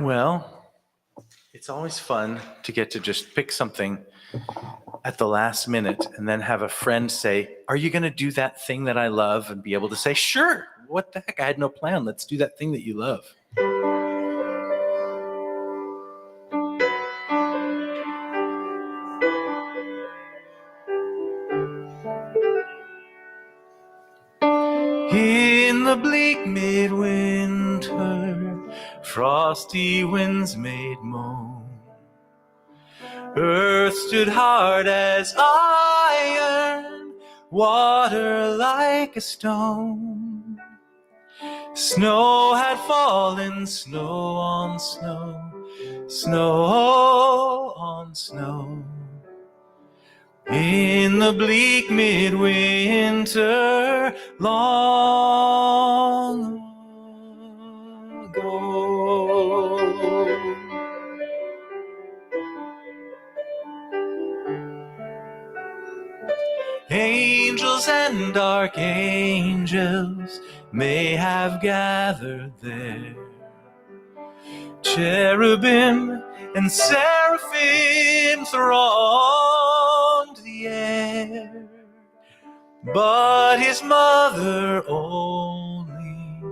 Well, it's always fun to get to just pick something at the last minute and then have a friend say, "Are you going to do that thing that I love?" And be able to say, "Sure. What the heck? I had no plan. Let's do that thing that you love." In the bleak midwinter, frosty winds made moan. Earth stood hard as iron, water like a stone. Snow had fallen, snow on snow, snow on snow. In the bleak midwinter, long ago. Angels and archangels may have gathered there. Cherubim and seraphim thronged the air, but his mother only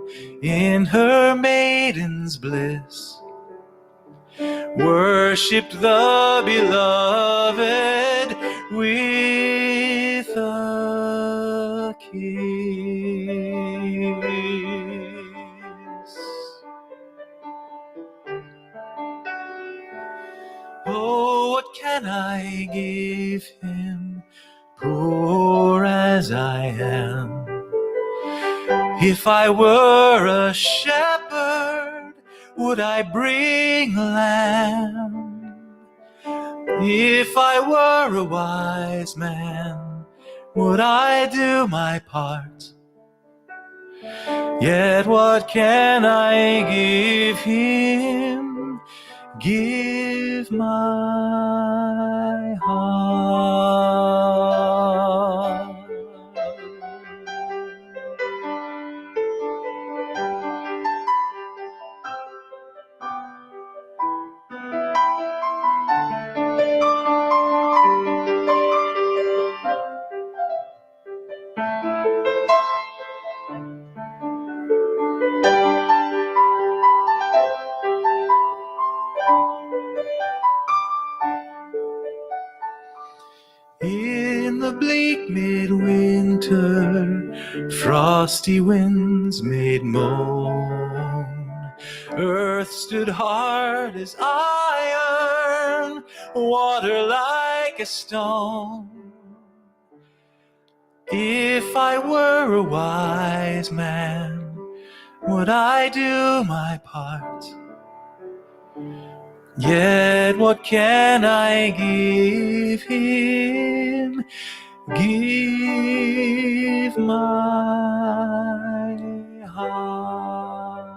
in her maiden's bliss worshipped the beloved with a kiss. Oh, what can I give him, poor as I am? If I were a shepherd, would I bring lamb? If I were a wise man, would I do my part? Yet what can I give him? Give my heart. In the bleak midwinter, frosty winds made moan. Earth stood hard as iron, water like a stone. If I were a wise man, would I do my part? Yet what can I give him? Give my heart.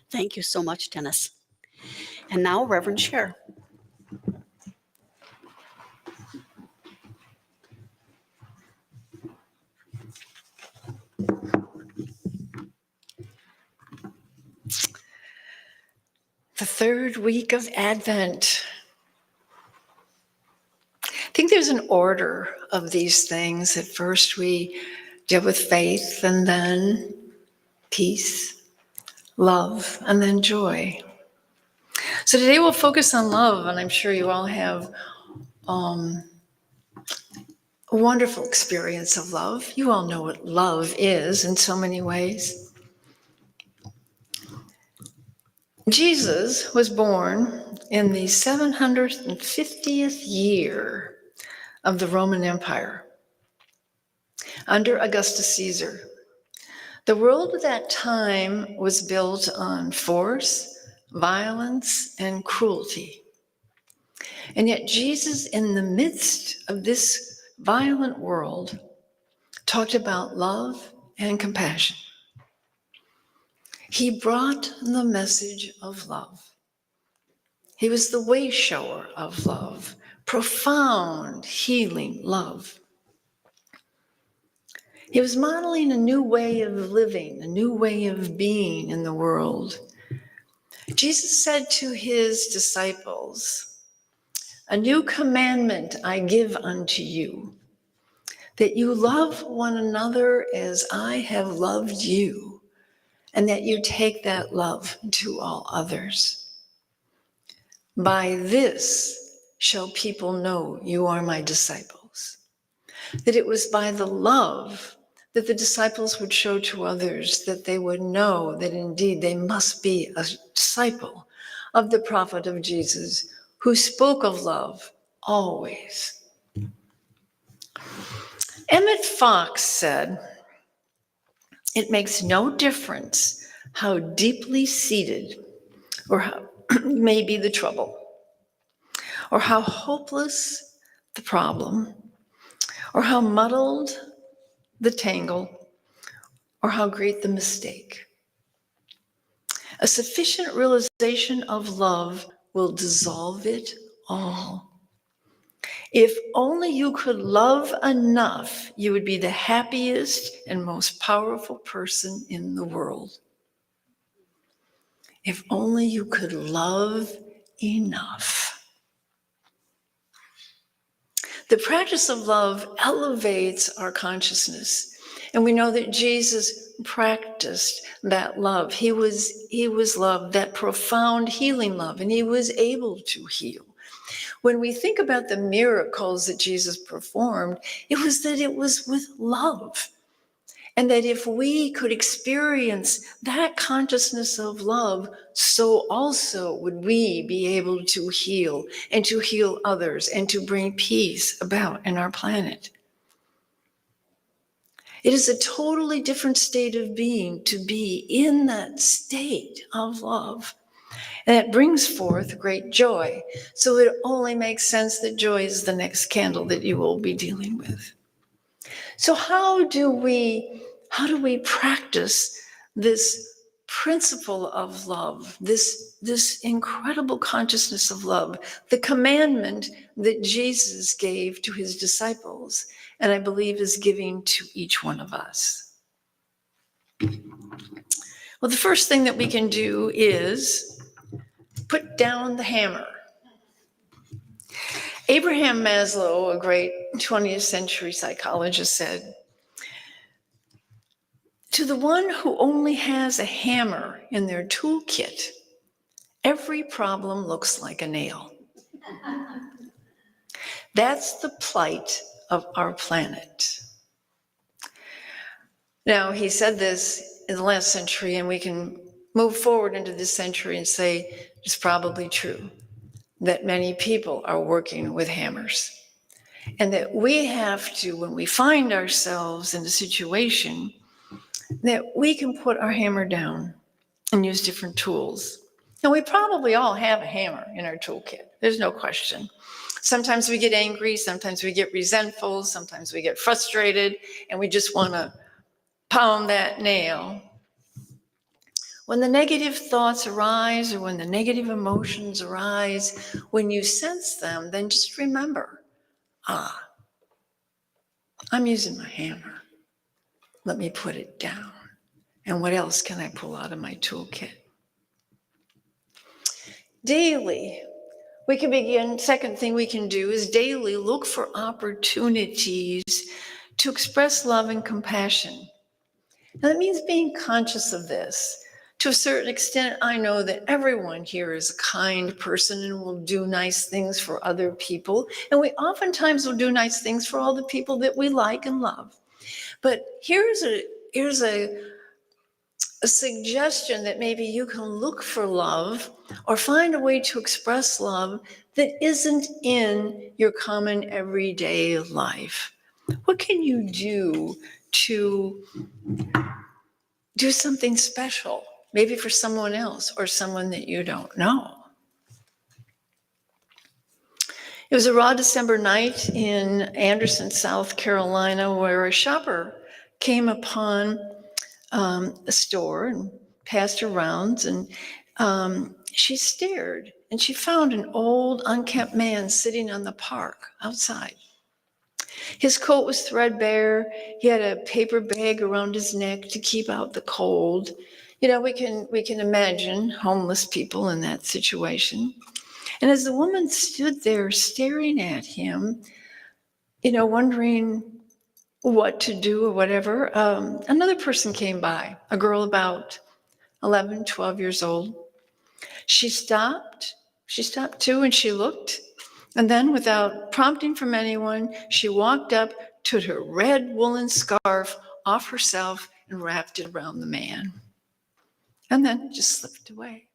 Thank you so much, Dennis. And now, Reverend Sher. The third week of Advent. I think there's an order of these things. At first we deal with faith, and then peace, love, and then joy. So today we'll focus on love, and I'm sure you all have a wonderful experience of love. You all know what love is in so many ways. Jesus was born in the 750th year of the Roman Empire under Augustus Caesar. The world at that time was built on force, violence, and cruelty. And yet Jesus, in the midst of this violent world, talked about love and compassion. He brought the message of love. He was the way shower of love, profound healing love. He was modeling a new way of living, a new way of being in the world. Jesus said to his disciples, "A new commandment I give unto you, that you love one another as I have loved you, and that you take that love to all others. By this shall people know you are my disciples." That it was by the love that the disciples would show to others, that they would know that indeed they must be a disciple of the prophet of Jesus, who spoke of love always. Emmett Fox said, "It makes no difference how deeply seated or how may be the trouble, or how hopeless the problem, or how muddled the tangle, or how great the mistake. A sufficient realization of love will dissolve it all. If only you could love enough, you would be the happiest and most powerful person in the world. If only you could love enough." The practice of love elevates our consciousness. And we know that Jesus practiced that love. He was love, that profound healing love, and he was able to heal. When we think about the miracles that Jesus performed, it was with love. And that if we could experience that consciousness of love, so also would we be able to heal and to heal others and to bring peace about in our planet. It is a totally different state of being to be in that state of love. And it brings forth great joy. So it only makes sense that joy is the next candle that you will be dealing with. So how do we practice this principle of love, this incredible consciousness of love, the commandment that Jesus gave to his disciples, and I believe is giving to each one of us? Well, the first thing that we can do is put down the hammer. Abraham Maslow, a great 20th century psychologist, said, "To the one who only has a hammer in their toolkit, every problem looks like a nail." That's the plight of our planet. Now, he said this in the last century, and we can move forward into this century and say it's probably true that many people are working with hammers. And that we have to, when we find ourselves in a situation, that we can put our hammer down and use different tools. And we probably all have a hammer in our toolkit. There's no question. Sometimes we get angry, sometimes we get resentful, sometimes we get frustrated, and we just want to pound that nail. When the negative thoughts arise or when the negative emotions arise, when you sense them, then just remember, I'm using my hammer. Let me put it down. And what else can I pull out of my toolkit? Daily, we can begin. Second thing we can do is daily look for opportunities to express love and compassion. Now, that means being conscious of this. To a certain extent, I know that everyone here is a kind person and will do nice things for other people. And we oftentimes will do nice things for all the people that we like and love. But here's a suggestion that maybe you can look for love or find a way to express love that isn't in your common everyday life. What can you do to do something special, maybe for someone else or someone that you don't know? It was a raw December night in Anderson, South Carolina, where a shopper came upon a store and passed her rounds, and she stared, and she found an old, unkempt man sitting on the park outside. His coat was threadbare. He had a paper bag around his neck to keep out the cold. You know, we can imagine homeless people in that situation. And as the woman stood there staring at him, you know, wondering what to do or whatever, another person came by, a girl about 11, 12 years old. She stopped too, and she looked. And then, without prompting from anyone, she walked up, took her red woolen scarf off herself, and wrapped it around the man. And then just slipped away.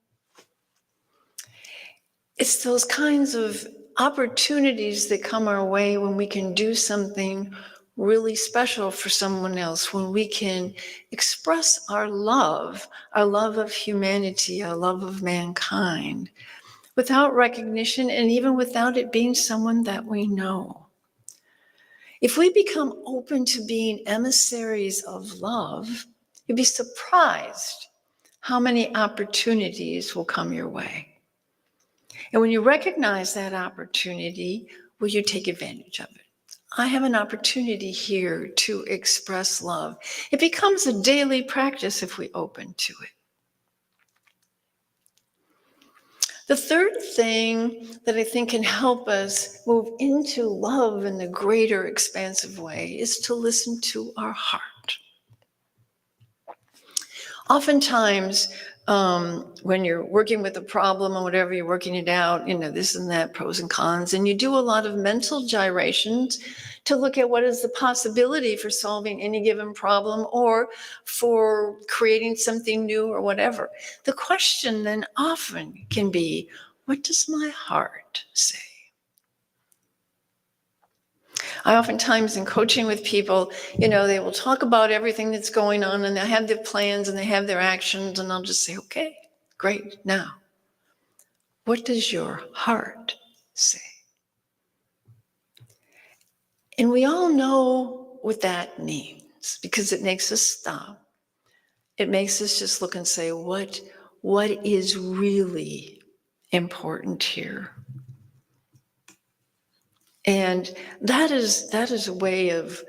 It's those kinds of opportunities that come our way when we can do something really special for someone else, when we can express our love of humanity, our love of mankind, without recognition and even without it being someone that we know. If we become open to being emissaries of love, you'd be surprised how many opportunities will come your way. And when you recognize that opportunity, will you take advantage of it? I have an opportunity here to express love. It becomes a daily practice if we open to it. The third thing that I think can help us move into love in a greater, expansive way is to listen to our heart. Oftentimes, when you're working with a problem or whatever, you're working it out, you know, this and that, pros and cons, and you do a lot of mental gyrations to look at what is the possibility for solving any given problem or for creating something new or whatever. The question then often can be, what does my heart say? I oftentimes in coaching with people, you know, they will talk about everything that's going on and they have their plans and they have their actions, and I'll just say, okay, great. Now, what does your heart say? And we all know what that means because it makes us stop. It makes us just look and say, what is really important here? And that is a way of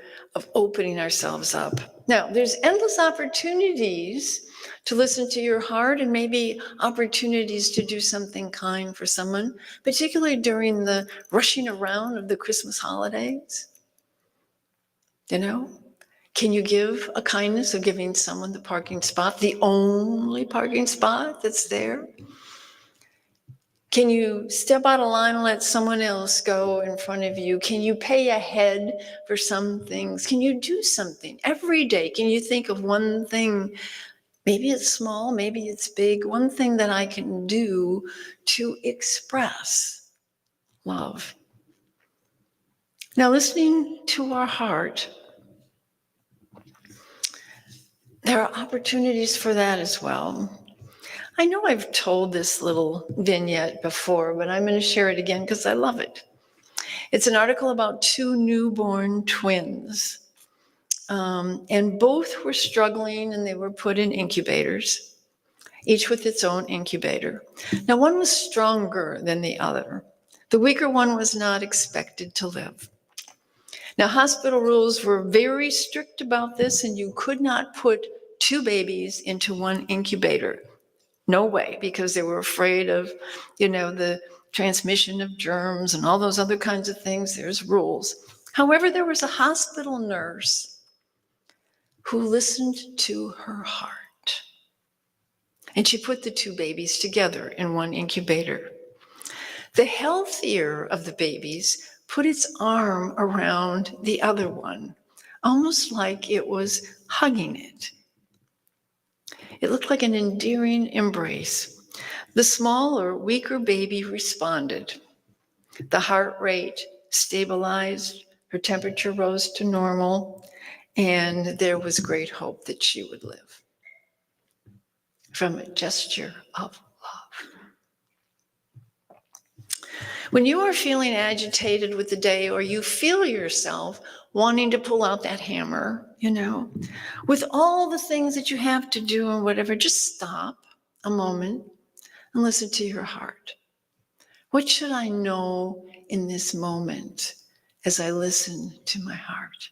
opening ourselves up. Now, there's endless opportunities to listen to your heart and maybe opportunities to do something kind for someone, particularly during the rushing around of the Christmas holidays. You know, can you give a kindness of giving someone the parking spot, the only parking spot that's there? Can you step out of line and let someone else go in front of you? Can you pay ahead for some things? Can you do something every day? Can you think of one thing? Maybe it's small, maybe it's big. One thing that I can do to express love. Now, listening to our heart, there are opportunities for that as well. I know I've told this little vignette before, but I'm going to share it again because I love it. It's an article about two newborn twins, and both were struggling and they were put in incubators, each with its own incubator. Now, one was stronger than the other. The weaker one was not expected to live. Now, hospital rules were very strict about this, and you could not put two babies into one incubator. No way, because they were afraid of, you know, the transmission of germs and all those other kinds of things. There's rules. However, there was a hospital nurse who listened to her heart. And she put the two babies together in one incubator. The healthier of the babies put its arm around the other one, almost like it was hugging it. It looked like an endearing embrace. The smaller, weaker baby responded. The heart rate stabilized, her temperature rose to normal, and there was great hope that she would live from a gesture of love. When you are feeling agitated with the day, or you feel yourself wanting to pull out that hammer, with all the things that you have to do and whatever, just stop a moment and listen to your heart. What should I know in this moment as I listen to my heart?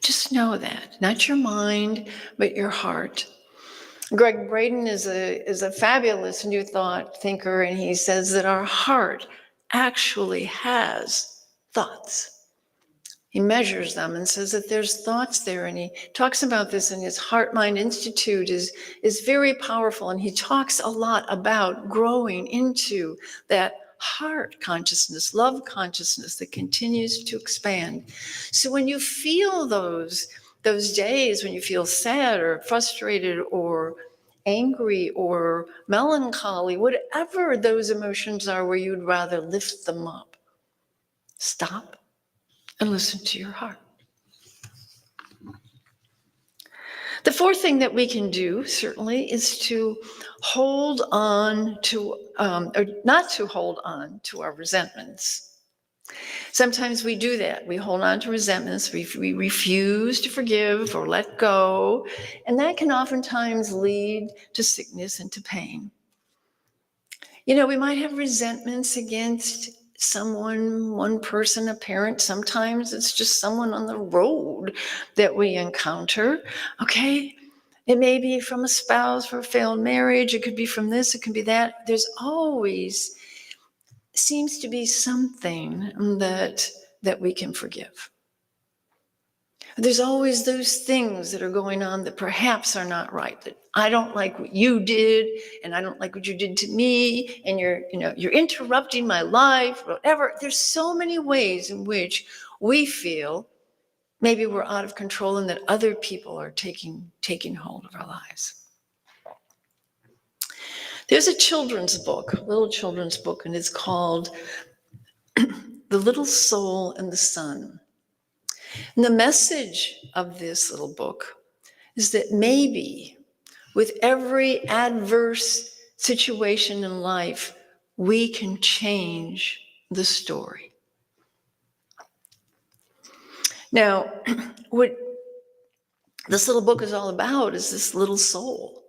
Just know that, not your mind, but your heart. Greg Braden is a fabulous New Thought thinker, and he says that our heart actually has thoughts. He measures them and says that there's thoughts there, and he talks about this in his Heart Mind Institute is very powerful, and he talks a lot about growing into that heart consciousness, love consciousness that continues to expand. So when you feel those days when you feel sad or frustrated or angry or melancholy, whatever those emotions are where you'd rather lift them up, stop and listen to your heart. The fourth thing that we can do, certainly, is to hold on to, or not to hold on to our resentments. Sometimes we do that. We hold on to resentments. We refuse to forgive or let go. And that can oftentimes lead to sickness and to pain. We might have resentments against someone, one person, a parent. Sometimes it's just someone on the road that we encounter, okay? It may be from a spouse for a failed marriage. It could be from this, it could be that. There's always seems to be something that we can forgive. There's always those things that are going on that perhaps are not right, that I don't like what you did, and I don't like what you did to me, and you're interrupting my life, whatever. There's so many ways in which we feel maybe we're out of control and that other people are taking hold of our lives. There's a little children's book, and it's called The Little Soul and the Sun. And the message of this little book is that maybe with every adverse situation in life, we can change the story. Now, what this little book is all about is this little soul.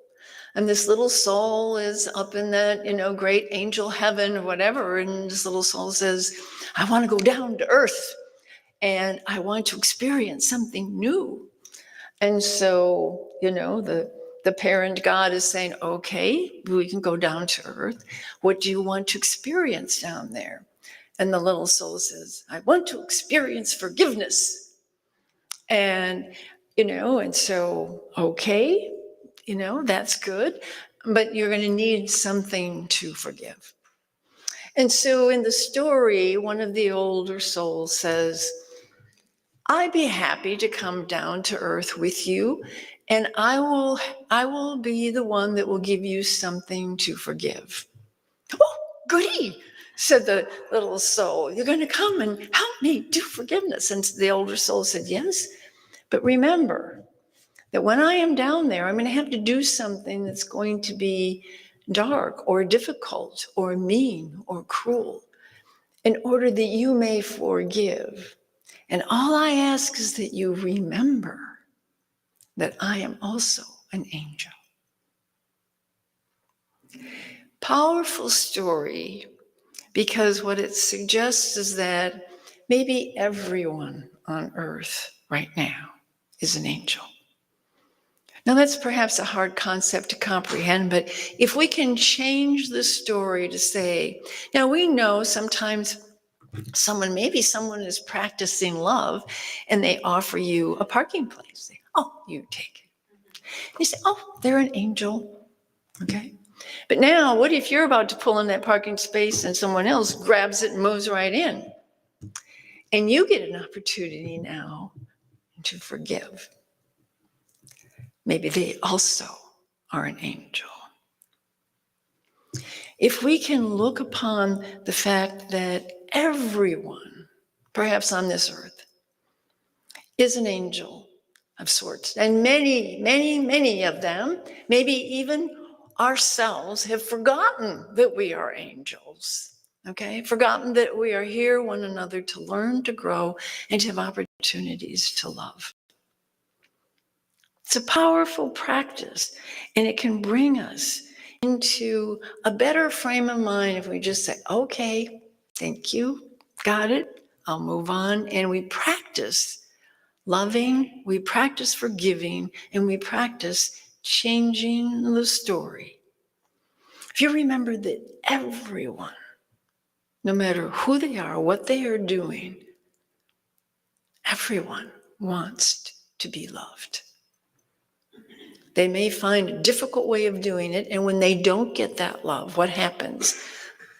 And this little soul is up in that, great angel heaven or whatever. And this little soul says, I want to go down to earth and I want to experience something new. And so, the parent God is saying, okay, we can go down to earth. What do you want to experience down there? And the little soul says, I want to experience forgiveness. And, and so, okay, that's good, but you're going to need something to forgive. And so in the story, one of the older souls says, I'd be happy to come down to earth with you, and I will be the one that will give you something to forgive. Oh, goody, said the little soul. You're going to come and help me do forgiveness. And the older soul said, yes, but remember that when I am down there, I'm going to have to do something that's going to be dark or difficult or mean or cruel in order that you may forgive. And all I ask is that you remember that I am also an angel. Powerful story, because what it suggests is that maybe everyone on earth right now is an angel. Now, that's perhaps a hard concept to comprehend, but if we can change the story to say, now we know sometimes someone is practicing love and they offer you a parking place. You take it. And you say, they're an angel. Okay. But now, what if you're about to pull in that parking space and someone else grabs it and moves right in? And you get an opportunity now to forgive. Maybe they also are an angel. If we can look upon the fact that everyone, perhaps on this earth, is an angel of sorts, and many, many, many of them, maybe even ourselves have forgotten that we are angels, okay? Forgotten that we are here, one another, to learn, to grow, and to have opportunities to love. It's a powerful practice, and it can bring us into a better frame of mind if we just say, okay, thank you, got it, I'll move on. And we practice loving, we practice forgiving, and we practice changing the story. If you remember that everyone, no matter who they are, what they are doing, everyone wants to be loved. They may find a difficult way of doing it, and when they don't get that love, what happens?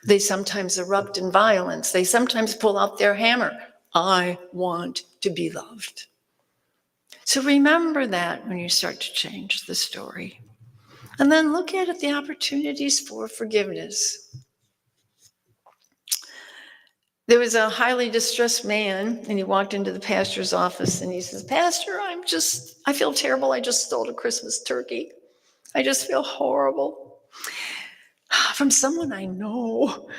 They sometimes erupt in violence. They sometimes pull out their hammer. I want to be loved. So remember that when you start to change the story. And then look at the opportunities for forgiveness. There was a highly distressed man, and he walked into the pastor's office, and he says, Pastor, I feel terrible. I just stole a Christmas turkey. I just feel horrible from someone I know.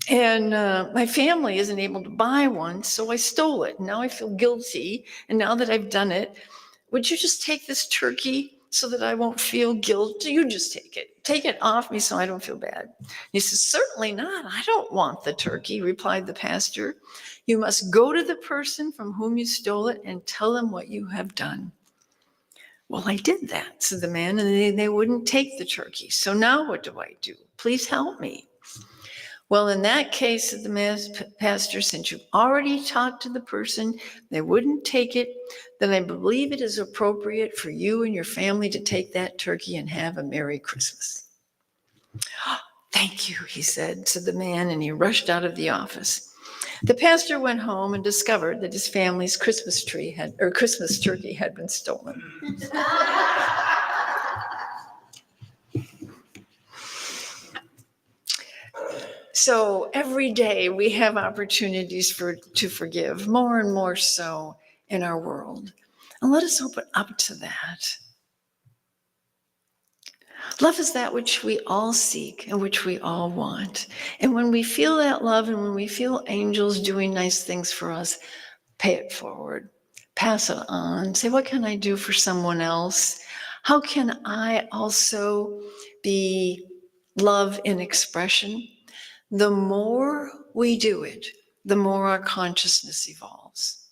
And my family isn't able to buy one, so I stole it. Now I feel guilty. And now that I've done it, would you just take this turkey so that I won't feel guilt? You just take it. Take it off me so I don't feel bad. He says, certainly not. I don't want the turkey, replied the pastor. You must go to the person from whom you stole it and tell them what you have done. Well, I did that, said the man, and they wouldn't take the turkey. So now what do I do? Please help me. Well, in that case, said the pastor, since you've already talked to the person, they wouldn't take it, then I believe it is appropriate for you and your family to take that turkey and have a Merry Christmas. Thank you, he said the man, and he rushed out of the office. The pastor went home and discovered that his family's Christmas turkey had been stolen. So every day we have opportunities to forgive, more and more so in our world. And let us open up to that. Love is that which we all seek and which we all want. And when we feel that love and when we feel angels doing nice things for us, pay it forward, pass it on, say, what can I do for someone else? How can I also be love in expression? The more we do it, the more our consciousness evolves.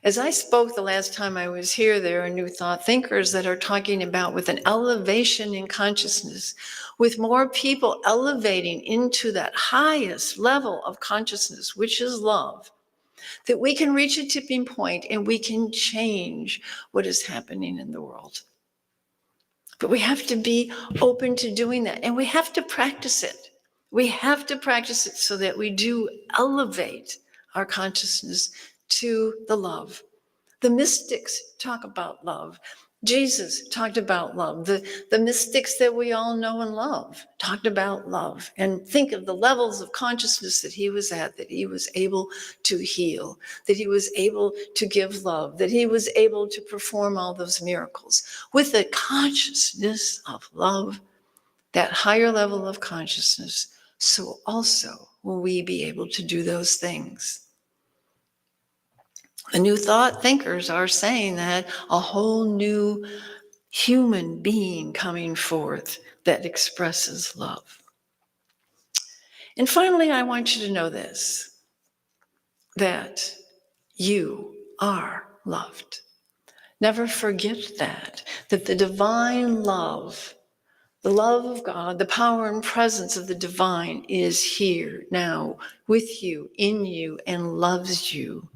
As I spoke the last time I was here, there are new thought thinkers that are talking about with an elevation in consciousness, with more people elevating into that highest level of consciousness, which is love, that we can reach a tipping point and we can change what is happening in the world. But we have to be open to doing that, and we have to practice it. We have to practice it so that we do elevate our consciousness to the love. The mystics talk about love. Jesus talked about love. The mystics that we all know and love talked about love. And think of the levels of consciousness that he was at, that he was able to heal, that he was able to give love, that he was able to perform all those miracles. With the consciousness of love, that higher level of consciousness, so also will we be able to do those things. The new thought thinkers are saying that a whole new human being coming forth that expresses love. And finally, I want you to know this, that you are loved. Never forget that the divine love, the love of God, the power and presence of the divine is here now with you, in you, and loves you.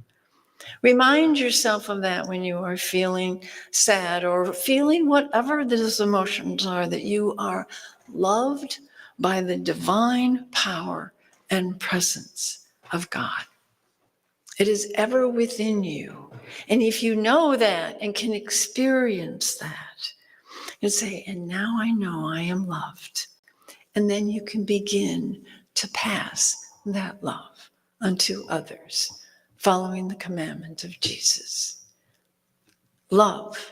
Remind yourself of that when you are feeling sad or feeling whatever those emotions are, that you are loved by the divine power and presence of God. It is ever within you. And if you know that and can experience that, you say, and now I know I am loved. And then you can begin to pass that love unto others, following the commandment of Jesus. Love,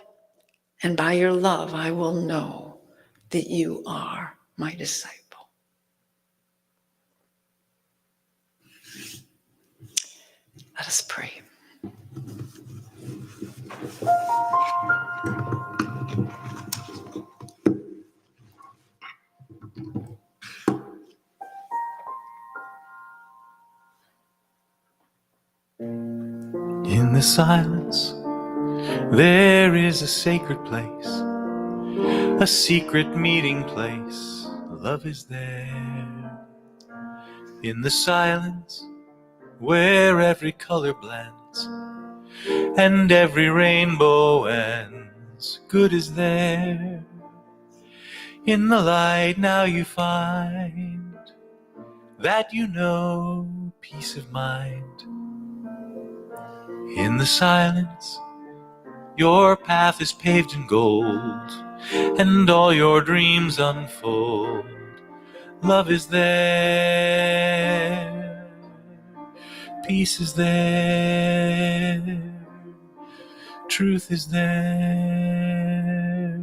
and by your love I will know that you are my disciple. Let us pray. In the silence, there is a sacred place, a secret meeting place. Love is there. In the silence, where every color blends and every rainbow ends, good is there. In the light now you find that you know peace of mind. In the silence, your path is paved in gold, and all your dreams unfold. Love is there, peace is there, truth is there,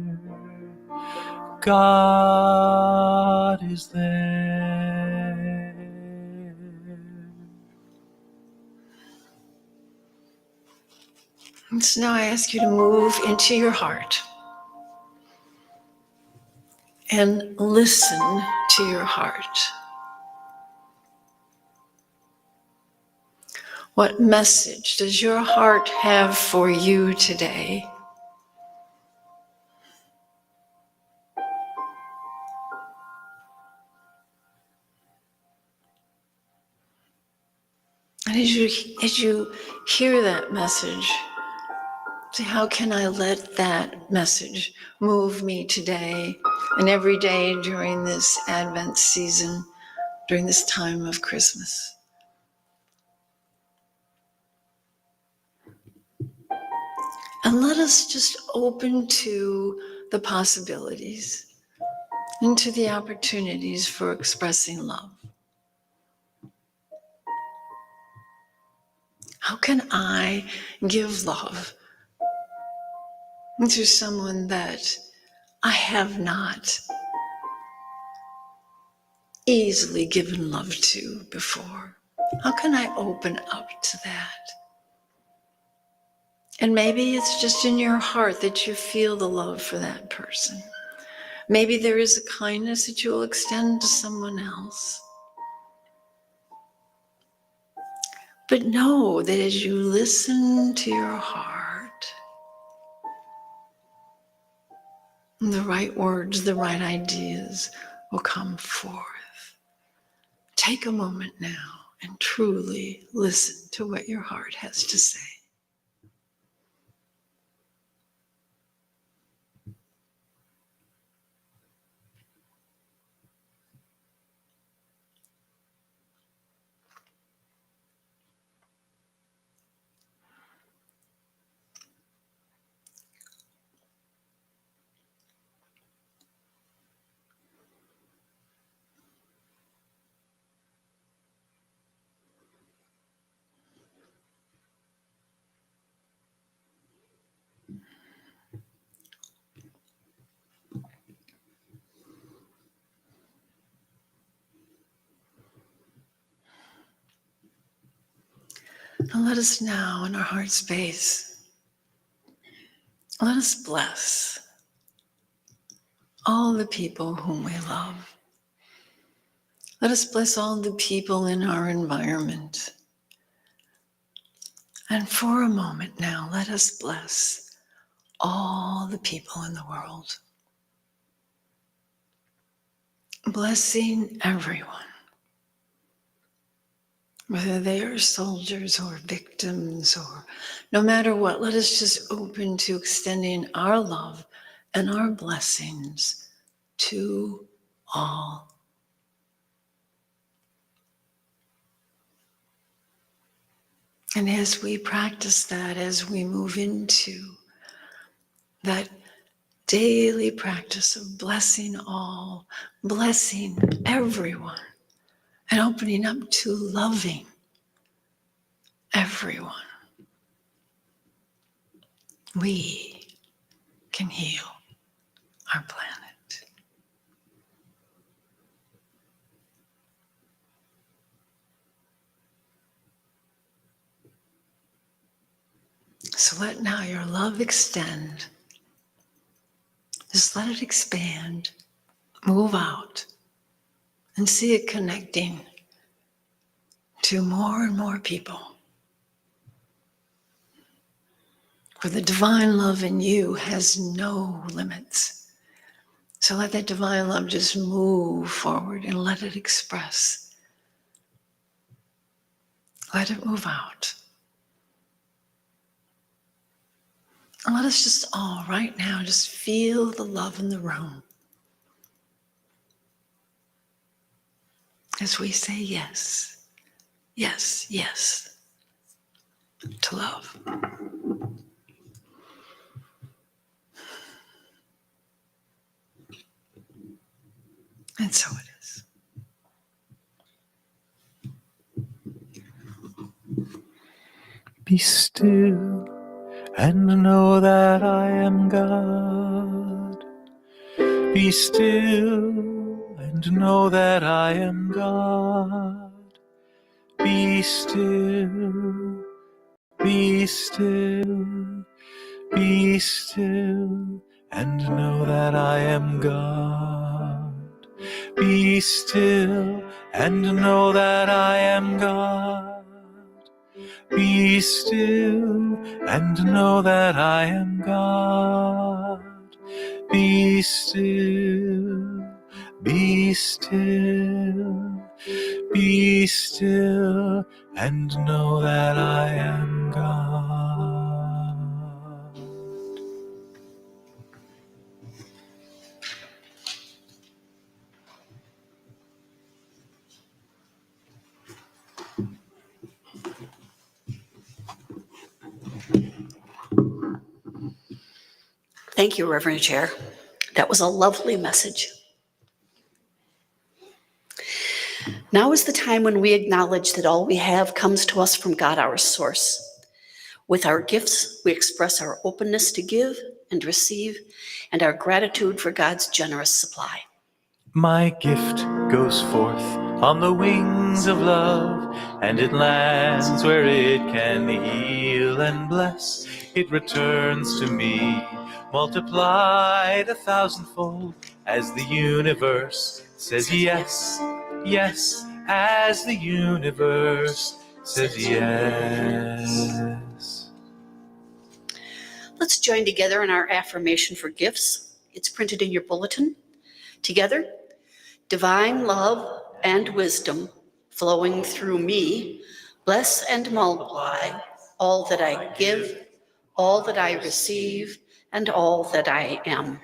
God is there. And so now I ask you to move into your heart and listen to your heart. What message does your heart have for you today? And as you hear that message, say, how can I let that message move me today and every day during this Advent season, during this time of Christmas? And let us just open to the possibilities and to the opportunities for expressing love. How can I give love to someone that I have not easily given love to before? How can I open up to that? And maybe it's just in your heart that you feel the love for that person. Maybe there is a kindness that you will extend to someone else. But know that as you listen to your heart, the right words, the right ideas will come forth. Take a moment now and truly listen to what your heart has to say. And let us now, in our heart space, let us bless all the people whom we love. Let us bless all the people in our environment. And for a moment now, let us bless all the people in the world. Blessing everyone, whether they are soldiers or victims or no matter what. Let us just open to extending our love and our blessings to all. And as we practice that, as we move into that daily practice of blessing all, blessing everyone, and opening up to loving everyone, we can heal our planet. So let now your love extend. Just let it expand, move out, and see it connecting to more and more people. For the divine love in you has no limits. So let that divine love just move forward and let it express. Let it move out. And let us just all right now just feel the love in the room as we say yes, yes, yes to love. And so it is. Be still and know that I am God. Be still and know that I am God. Be still, be still, be still, and know that I am God. Be still and know that I am God. Be still and know that I am God. Be still, be still, be still, and know that I am God. Thank you, Reverend Sher. That was a lovely message. Now is the time when we acknowledge that all we have comes to us from God, our source. With our gifts, we express our openness to give and receive and our gratitude for God's generous supply. My gift goes forth on the wings of love, and it lands where it can heal and bless. It returns to me, multiplied 1,000-fold, as the universe says yes, yes, as the universe says yes. Let's join together in our affirmation for gifts. It's printed in your bulletin. Together, divine love and wisdom flowing through me, bless and multiply all that I give, all that I receive, and all that I am.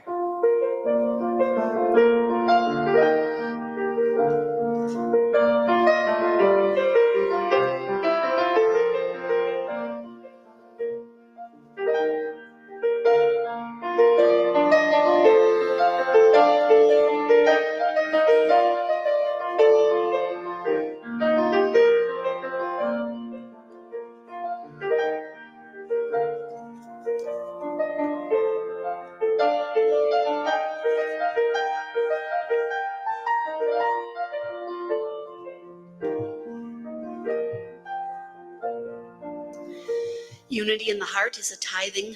Unity in the Heart is a tithing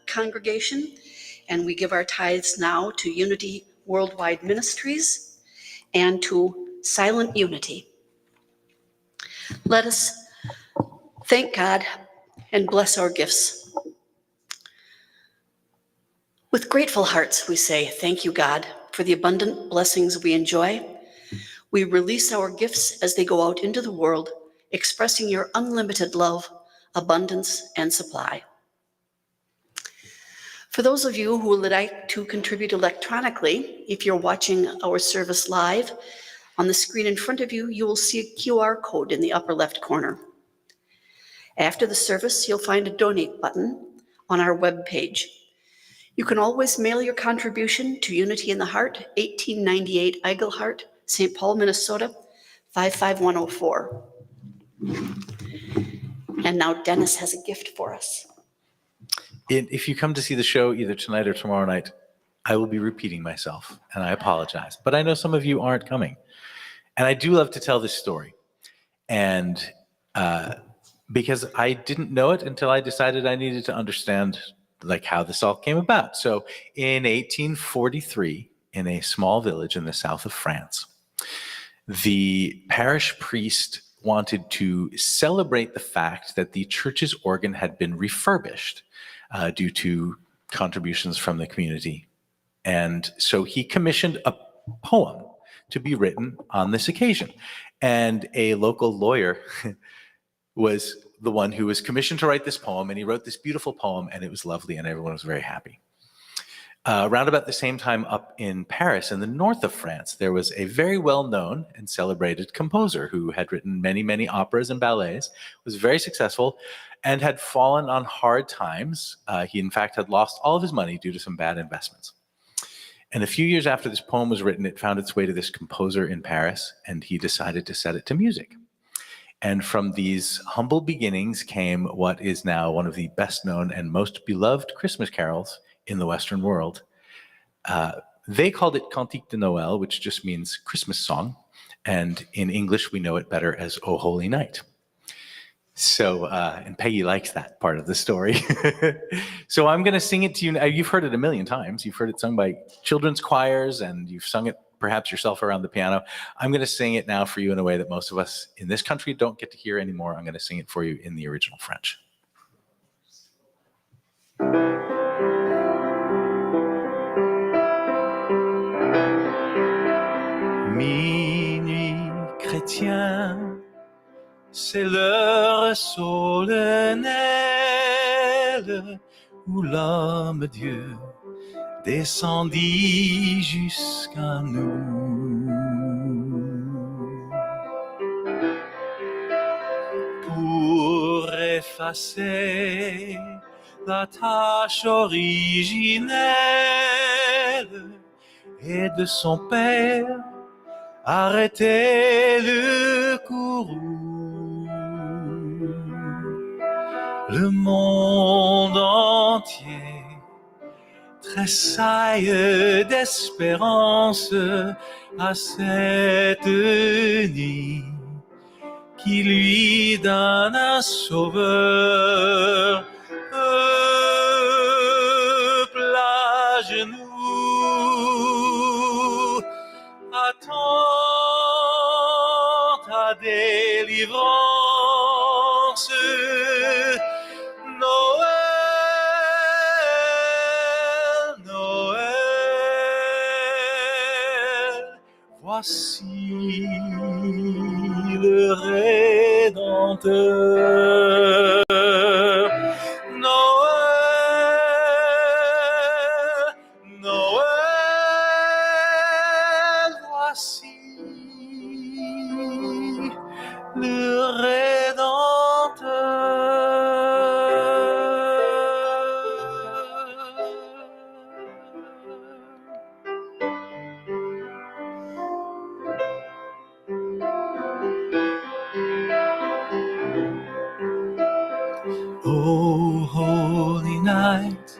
congregation, and we give our tithes now to Unity Worldwide Ministries and to Silent Unity. Let us thank God and bless our gifts. With grateful hearts, we say, thank you, God, for the abundant blessings we enjoy. We release our gifts as they go out into the world, expressing your unlimited love, abundance, and supply. For those of you who would like to contribute electronically, if you're watching our service live, on the screen in front of you, you will see a QR code in the upper left corner. After the service, you'll find a donate button on our webpage. You can always mail your contribution to Unity in the Heart, 1898 Eigelhart, St. Paul, Minnesota, 55104. And now Dennis has a gift for us. If you come to see the show either tonight or tomorrow night, I will be repeating myself, and I apologize. But I know some of you aren't coming. And I do love to tell this story. And because I didn't know it until I decided I needed to understand like how this all came about. So in 1843, in a small village in the south of France, the parish priest wanted to celebrate the fact that the church's organ had been refurbished due to contributions from the community. And so he commissioned a poem to be written on this occasion. And a local lawyer was the one who was commissioned to write this poem, and he wrote this beautiful poem, and it was lovely, and everyone was very happy. Around about the same time, up in Paris, in the north of France, there was a very well-known and celebrated composer who had written many, many operas and ballets, was very successful, and had fallen on hard times. He, in fact, had lost all of his money due to some bad investments. And a few years after this poem was written, it found its way to this composer in Paris, and he decided to set it to music. And from these humble beginnings came what is now one of the best known and most beloved Christmas carols in the Western world. They called it Cantique de Noël, which just means Christmas song. And in English, we know it better as O Holy Night. So, and Peggy likes that part of the story. So I'm going to sing it to you. You've heard it a million times. You've heard it sung by children's choirs, and you've sung it perhaps yourself around the piano. I'm going to sing it now for you in a way that most of us in this country don't get to hear anymore. I'm going to sing it for you in the original French. Minuit chrétien, c'est l'heure solennelle où l'homme Dieu descendit jusqu'à nous pour effacer la tâche originelle et de son Père arrêter le courroux. Le monde entier tressaille d'espérance à cette nuit qui lui donne un sauveur. Peuple à genoux, attends ta délivrance. Noël, Noël, voici le Rédempteur. Noël, Noël, voici le Oh, holy night,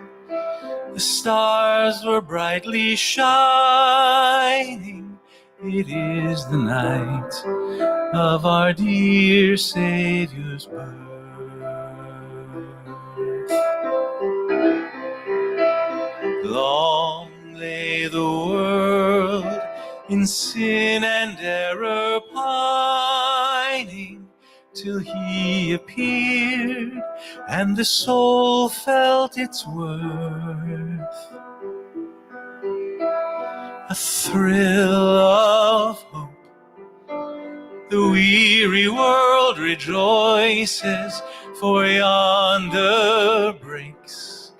the stars were brightly shining. It is the night of our dear Savior's birth. Long lay the world in sin and error pining, till he appeared and the soul felt its worth. A thrill of hope, the weary world rejoices, for yonder breaks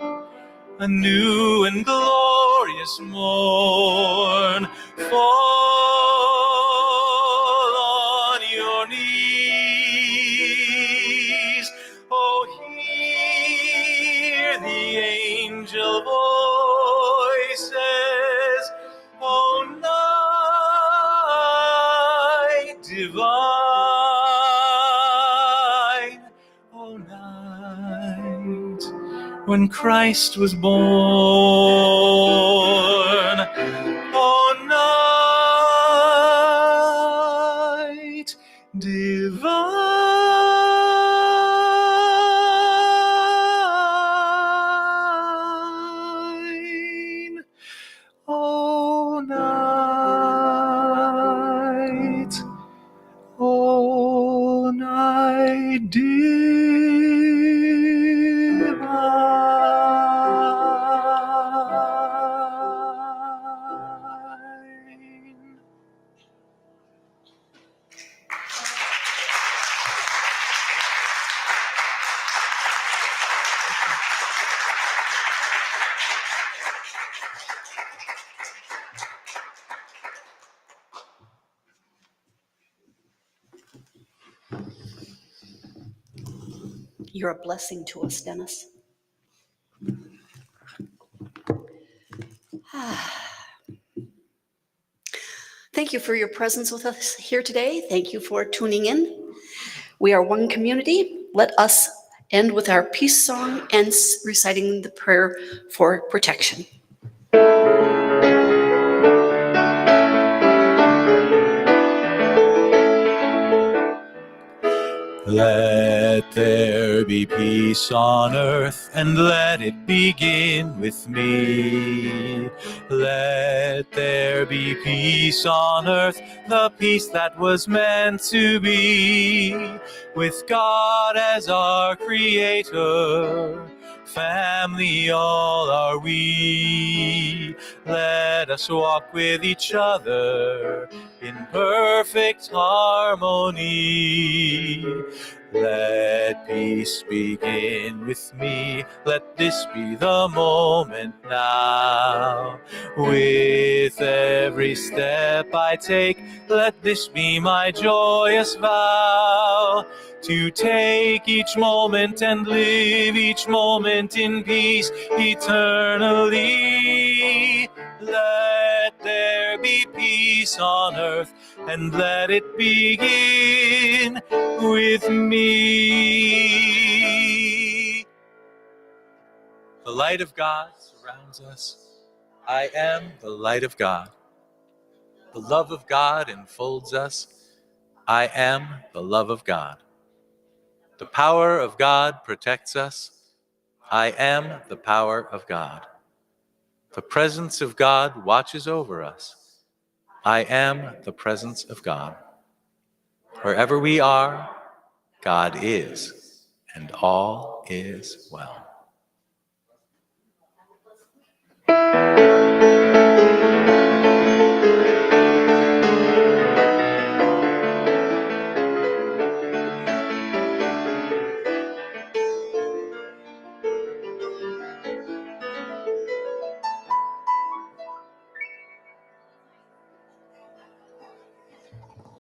a new and glorious morn. Fall on your knees, oh, hear the angel voices, oh, night divine, oh, night when Christ was born, oh, night divine. divine. You're a blessing to us, Dennis. Thank you for your presence with us here today. Thank you for tuning in. We are one community. Let us end with our peace song and reciting the prayer for protection. Let there be peace on earth, and let it begin with me. Let there be peace on earth, the peace that was meant to be, with God as our creator. Family all are we. Let us walk with each other in perfect harmony. Let peace begin with me. Let this be the moment now. With every step I take, let this be my joyous vow. To take each moment and live each moment in peace eternally. Let there be peace on earth, and let it begin with me. The light of God surrounds us. I am the light of God. The love of God enfolds us. I am the love of God. The power of God protects us. I am the power of God. The presence of God watches over us. I am the presence of God. Wherever we are, God is, and all is well.